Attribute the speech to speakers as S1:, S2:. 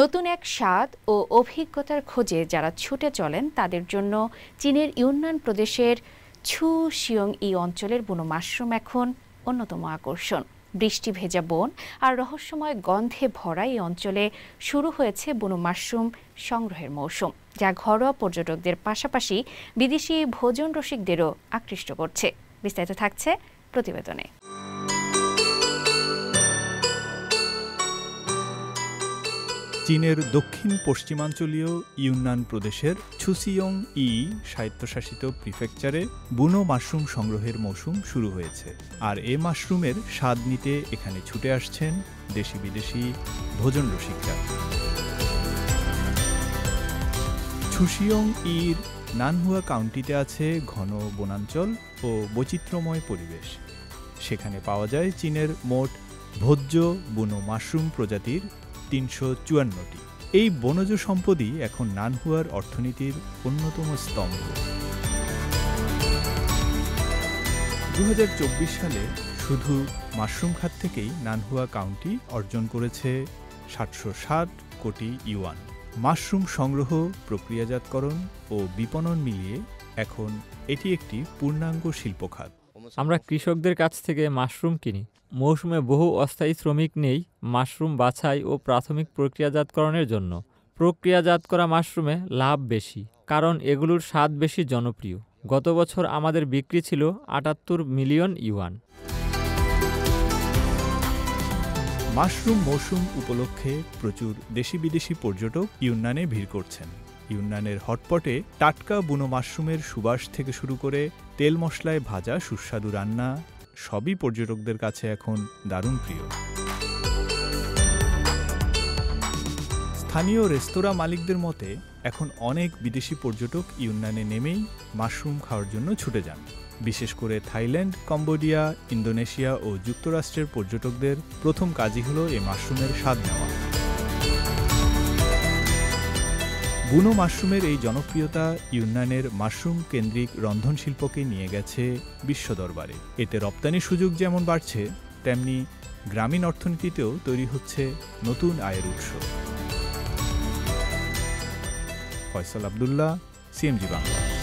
S1: নতুন এক স্বাদ ও অভিজ্ঞতার খোঁজে যারা ছুটে চলেন তাদের জন্য চীনের ইউনান প্রদেশের ছুশিয়ং-ই অঞ্চলের বুনো মাশরুম এখন অন্যতম আকর্ষণ। বৃষ্টি ভেজা বন আর রহস্যময় গন্ধে ভরা এই অঞ্চলে শুরু হয়েছে বুনো মাশরুম সংগ্রহের মৌসুম, যা ঘরোয়া পর্যটকদের পাশাপাশি বিদেশি ভোজন রসিকদেরও আকৃষ্ট করছে। বিস্তারিত থাকছে প্রতিবেদনে।
S2: চীনের দক্ষিণ পশ্চিমাঞ্চলীয় ইউনান প্রদেশের ছুশিয়ং-ই স্বায়ত্তশাসিত প্রিফেকচারে বুনো মাশরুম সংগ্রহের মৌসুম শুরু হয়েছে, আর এ মাশরুমের স্বাদ নিতে এখানে ছুটে আসছেন দেশি বিদেশি ভোজন রসিকরা। ছুশিয়ং-ইর নানহুয়া কাউন্টিতে আছে ঘন বনাঞ্চল ও বৈচিত্র্যময় পরিবেশ। সেখানে পাওয়া যায় চীনের মোট ভোজ্য বুনো মাশরুম প্রজাতির ৩৫৪টি। এই বনজ সম্পদই এখন নানহুয়ার অর্থনীতির অন্যতম স্তম্ভ। ২০২৪ সালে শুধু মাশরুম খাত থেকেই নানহুয়া কাউন্টি অর্জন করেছে ৭৬০ কোটি ইউয়ান। মাশরুম সংগ্রহ, প্রক্রিয়াজাতকরণ ও বিপণন মিলিয়ে এখন এটি একটি পূর্ণাঙ্গ শিল্পখাত।
S3: আমরা কৃষকদের কাছ থেকে মাশরুম কিনি। মৌসুমে বহু অস্থায়ী শ্রমিক নেই মাশরুম বাছাই ও প্রাথমিক প্রক্রিয়াজাতকরণের জন্য। প্রক্রিয়াজাত করা মাশরুমে লাভ বেশি, কারণ এগুলোর স্বাদ বেশি জনপ্রিয়। গত বছর আমাদের বিক্রি ছিল ৭৮ মিলিয়ন ইউয়ান।
S2: মাশরুম মৌসুম উপলক্ষে প্রচুর দেশি বিদেশি পর্যটক ইউনানে ভিড় করছেন। ইউনানের হটপটে টাটকা বুনো মাশরুমের সুবাস থেকে শুরু করে তেল মশলায় ভাজা সুস্বাদু রান্না সবই পর্যটকদের কাছে এখন দারুণ প্রিয়। স্থানীয় রেস্তোরাঁ মালিকদের মতে এখন অনেক বিদেশি পর্যটক ইউনানে নেমেই মাশরুম খাওয়ার জন্য ছুটে যান। বিশেষ করে থাইল্যান্ড, কম্বোডিয়া, ইন্দোনেশিয়া ও যুক্তরাষ্ট্রের পর্যটকদের প্রথম কাজই হলো এই মাশরুমের স্বাদ নেওয়া। বুনো মাশরুমের এই জনপ্রিয়তা ইউনানের মাশরুম কেন্দ্রিক রন্ধনশিল্পকে নিয়ে গেছে বিশ্ব দরবারে। এতে রপ্তানির সুযোগ যেমন বাড়ছে, তেমনি গ্রামীণ অর্থনীতিতেও তৈরি হচ্ছে নতুন আয়ের উৎস। ফয়সাল আব্দুল্লাহ, সিএমজি বাংলা।